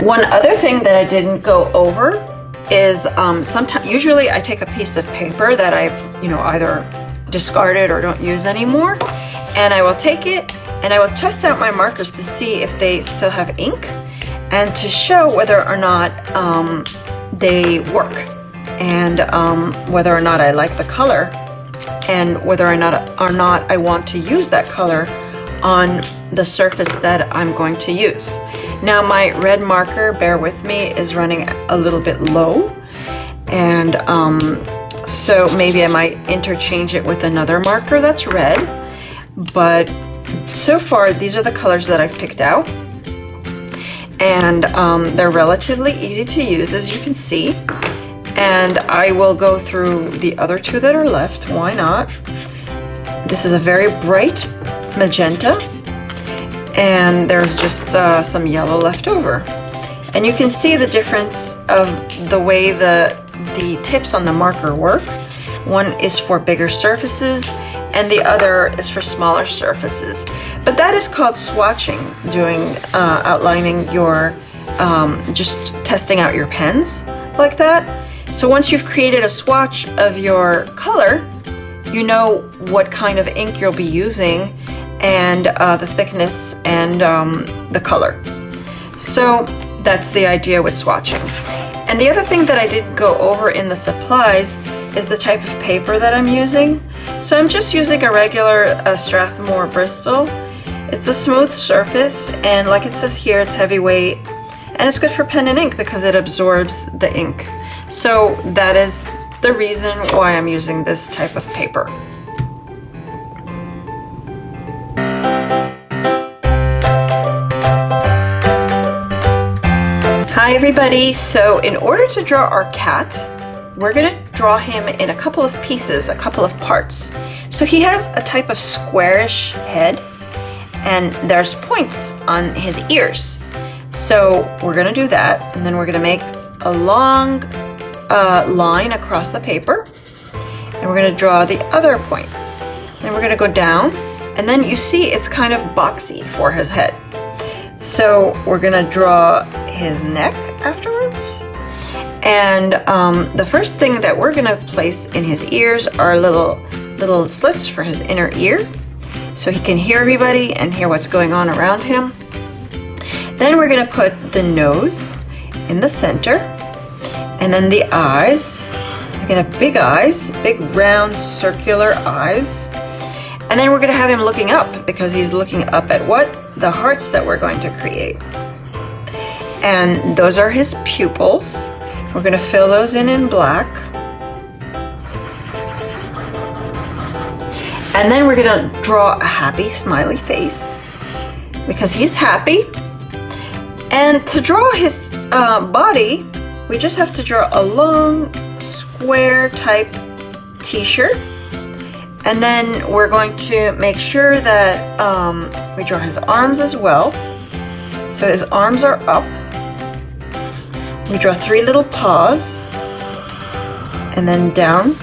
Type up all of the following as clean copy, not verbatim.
One other thing that I didn't go over is usually I take a piece of paper that I've, either discarded or don't use anymore, and I will take it and I will test out my markers to see if they still have ink and to show whether or not they work, and whether or not I like the color, and whether or not I want to use that color on the surface that I'm going to use. Now my red marker, bear with me, is running a little bit low, and so maybe I might interchange it with another marker that's red, but so far these are the colors that I've picked out, and they're relatively easy to use, as you can see, and I will go through the other two that are left. Why not? This is a very bright magenta, and there's just some yellow left over, and you can see the difference of the way the tips on the marker work. One is for bigger surfaces and the other is for smaller surfaces, but that is called swatching, doing outlining your just testing out your pens like that. So once you've created a swatch of your color, you know what kind of ink you'll be using and the thickness and the color. So that's the idea with swatching. And the other thing that I didn't go over in the supplies is the type of paper that I'm using. So I'm just using a regular Strathmore Bristol. It's a smooth surface, and like it says here, it's heavyweight, and it's good for pen and ink because it absorbs the ink. So that is the reason why I'm using this type of paper. Hi everybody, so in order to draw our cat, we're gonna draw him in a couple of pieces, a couple of parts. So he has a type of squarish head, and there's points on his ears. So we're gonna do that, and then we're gonna make a long line across the paper, and we're gonna draw the other point. Then we're gonna go down, and then you see it's kind of boxy for his head. So we're gonna draw his neck afterwards. And the first thing that we're gonna place in his ears are little slits for his inner ear, so he can hear everybody and hear what's going on around him. Then we're gonna put the nose in the center, and then the eyes. He's gonna have big eyes, big round circular eyes. And then we're gonna have him looking up because he's looking up at what? The hearts that we're going to create. And those are his pupils. We're gonna fill those in black. And then we're gonna draw a happy smiley face because he's happy. And to draw his body, we just have to draw a long square type t-shirt. And then we're going to make sure that we draw his arms as well. So his arms are up. We draw 3 little paws, and then down.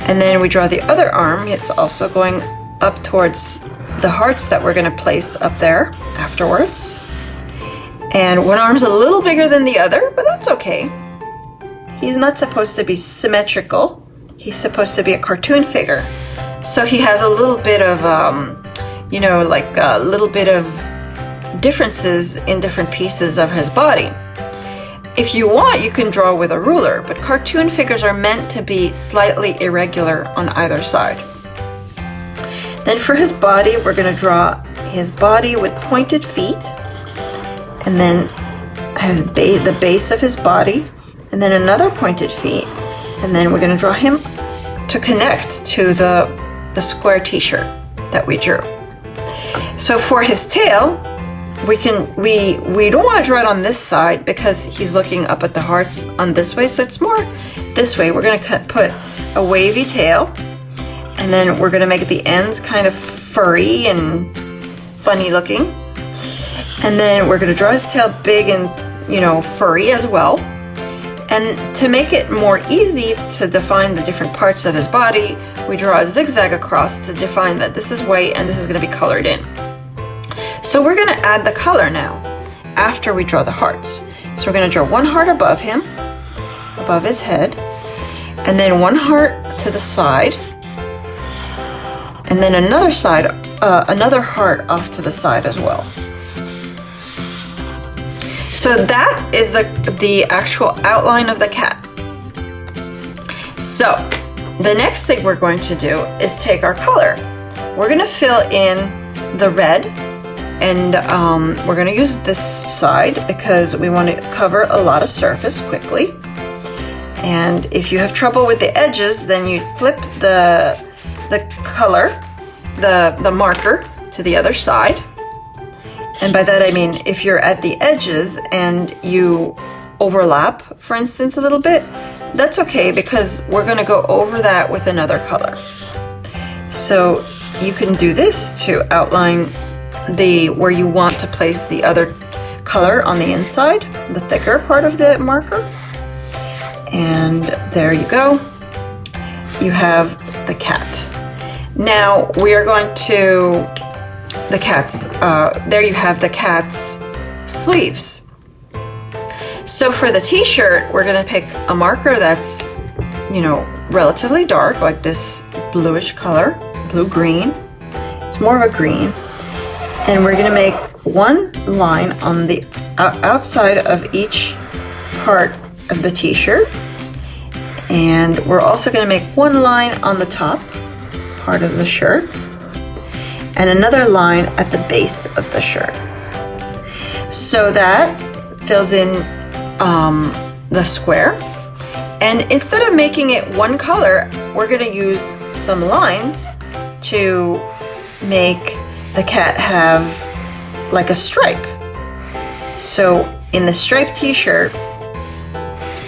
And then we draw the other arm. It's also going up towards the hearts that we're going to place up there afterwards. And one arm's a little bigger than the other, but that's okay. He's not supposed to be symmetrical. He's supposed to be a cartoon figure. So he has a little bit of, like a little bit of differences in different pieces of his body. If you want, you can draw with a ruler, but cartoon figures are meant to be slightly irregular on either side. Then for his body, we're going to draw his body with pointed feet, and then the base of his body, and then another pointed feet, and then we're going to draw him to connect to the square t-shirt that we drew. So for his tail, we don't want to draw it on this side because he's looking up at the hearts on this way, so it's more this way. We're going to put a wavy tail, and then we're going to make the ends kind of furry and funny looking. And then we're going to draw his tail big and, furry as well. And to make it more easy to define the different parts of his body, we draw a zigzag across to define that this is white and this is going to be colored in. So we're going to add the color now after we draw the hearts. So we're going to draw one heart above him, above his head, and then one heart to the side, and then another heart off to the side as well. So that is the actual outline of the cat. So the next thing we're going to do is take our color. We're going to fill in the red, and we're going to use this side because we want to cover a lot of surface quickly. And if you have trouble with the edges, then you flip the color, the marker to the other side. And by that I mean if you're at the edges and you overlap, for instance, a little bit, that's okay because we're going to go over that with another color. So you can do this to outline where you want to place the other color on the inside, the thicker part of the marker. And there you go. You have the cat. Now we are going to there you have the cat's sleeves. So for the t-shirt, we're gonna pick a marker that's, relatively dark, like this bluish color, blue-green. It's more of a green. And we're gonna make one line on the outside of each part of the t-shirt. And we're also gonna make one line on the top part of the shirt, and another line at the base of the shirt. So that fills in the square. And instead of making it one color, we're going to use some lines to make the cat have like a stripe. So in the striped t-shirt,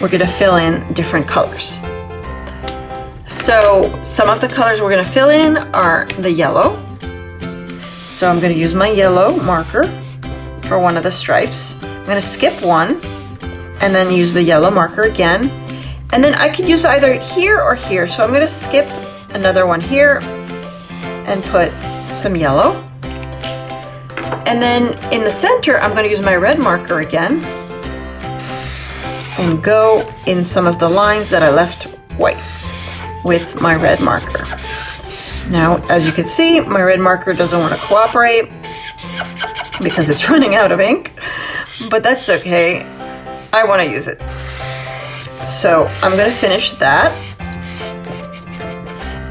we're going to fill in different colors. So some of the colors we're going to fill in are the yellow. So I'm going to use my yellow marker for one of the stripes. I'm going to skip one and then use the yellow marker again. And then I could use either here or here. So I'm going to skip another one here and put some yellow. And then in the center, I'm going to use my red marker again and go in some of the lines that I left white with my red marker. Now, as you can see, my red marker doesn't want to cooperate because it's running out of ink, but that's okay. I want to use it. So I'm going to finish that.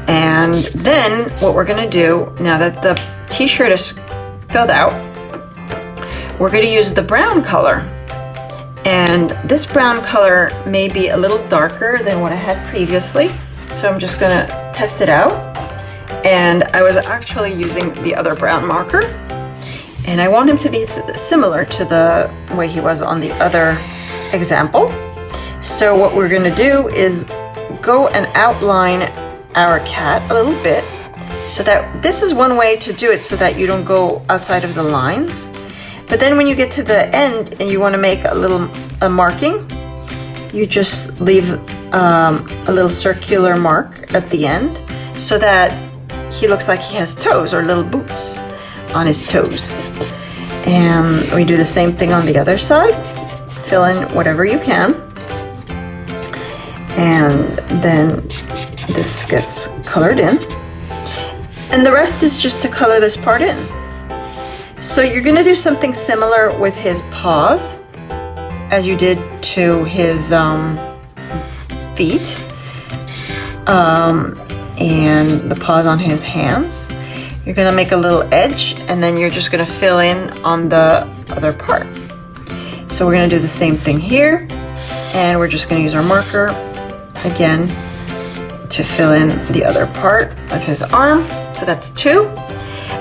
And then what we're going to do, now that the t-shirt is filled out, we're going to use the brown color. And this brown color may be a little darker than what I had previously, so I'm just going to test it out. And I was actually using the other brown marker, and I want him to be similar to the way he was on the other example. So what we're going to do is go and outline our cat a little bit, so that this is one way to do it so that you don't go outside of the lines. But then when you get to the end and you want to make a marking, you just leave a little circular mark at the end so that he looks like he has toes or little boots on his toes. And we do the same thing on the other side. Fill in whatever you can. And then this gets colored in. And the rest is just to color this part in. So you're going to do something similar with his paws as you did to his feet. And the paws on his hands. You're going to make a little edge, and then you're just going to fill in on the other part. So we're going to do the same thing here, and we're just going to use our marker again to fill in the other part of his arm. So that's 2.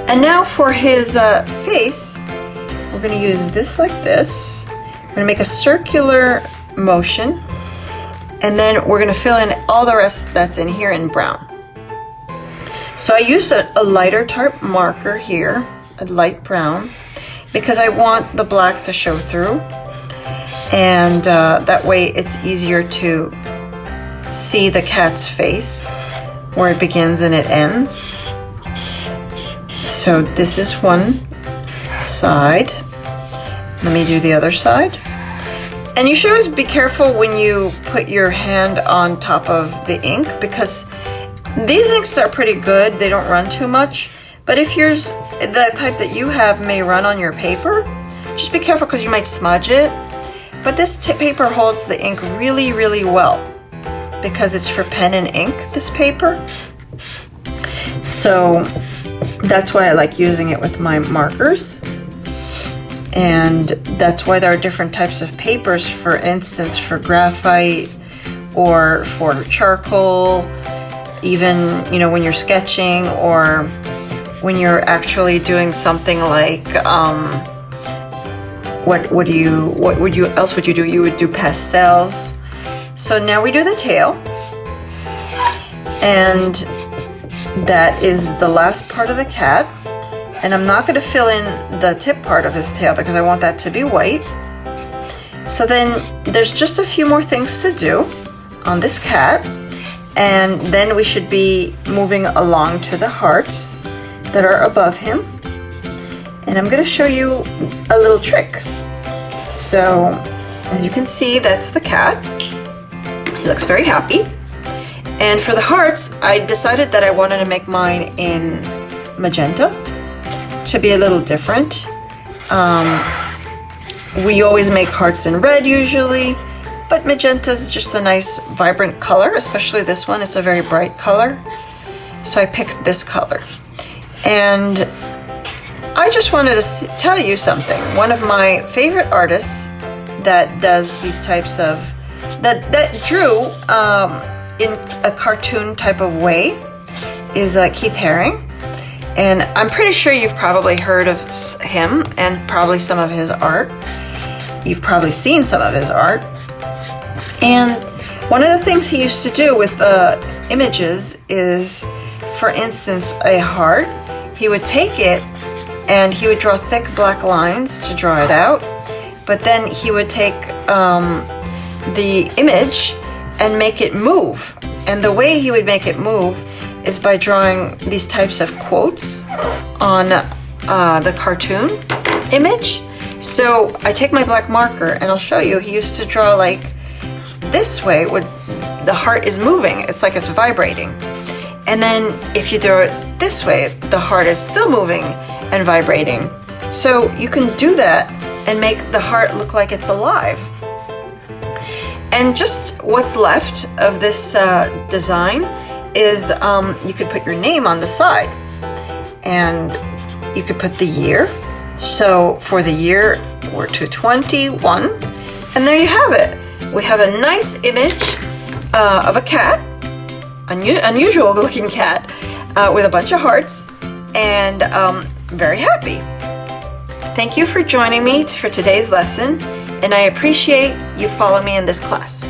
And now for his face, we're going to use this like this. We're going to make a circular motion, and then we're going to fill in all the rest that's in here in brown. So I used a lighter type marker here, a light brown, because I want the black to show through. and that way it's easier to see the cat's face, where it begins and it ends. So this is one side. Let me do the other side. And you should always be careful when you put your hand on top of the ink, because these inks are pretty good. They don't run too much. But if yours, the type that you have, may run on your paper, just be careful because you might smudge it. But this paper holds the ink really, really well because it's for pen and ink, this paper. So that's why I like using it with my markers. And that's why there are different types of papers, for instance, for graphite or for charcoal, even, you know, when you're sketching or when you're actually doing something like, what would you do? You would do pastels. So now we do the tail, and that is the last part of the cat. And I'm not going to fill in the tip part of his tail because I want that to be white. So then there's just a few more things to do on this cat, and then we should be moving along to the hearts that are above him. And I'm going to show you a little trick. So as you can see, that's the cat. He looks very happy. And for the hearts, I decided that I wanted to make mine in magenta to be a little different. We always make hearts in red usually, but magenta is just a nice vibrant color, especially this one. It's a very bright color. So I picked this color. And I just wanted to tell you something. One of my favorite artists that does these types of, that drew in a cartoon type of way is Keith Haring. And I'm pretty sure you've probably heard of him and probably some of his art. You've probably seen some of his art. And one of the things he used to do with images is, for instance, a heart. He would take it and he would draw thick black lines to draw it out. But then he would take the image and make it move. And the way he would make it move is by drawing these types of quotes on the cartoon image. So I take my black marker and I'll show you. He used to draw like this way, with the heart is moving. It's like it's vibrating. And then if you draw it this way, the heart is still moving and vibrating. So you can do that and make the heart look like it's alive. And just what's left of this design is you could put your name on the side, and you could put the year. So for the year, we're 221, and there you have it. We have a nice image of a cat, unusual looking cat, with a bunch of hearts, and very happy. Thank you for joining me for today's lesson, and I appreciate you following me in this class.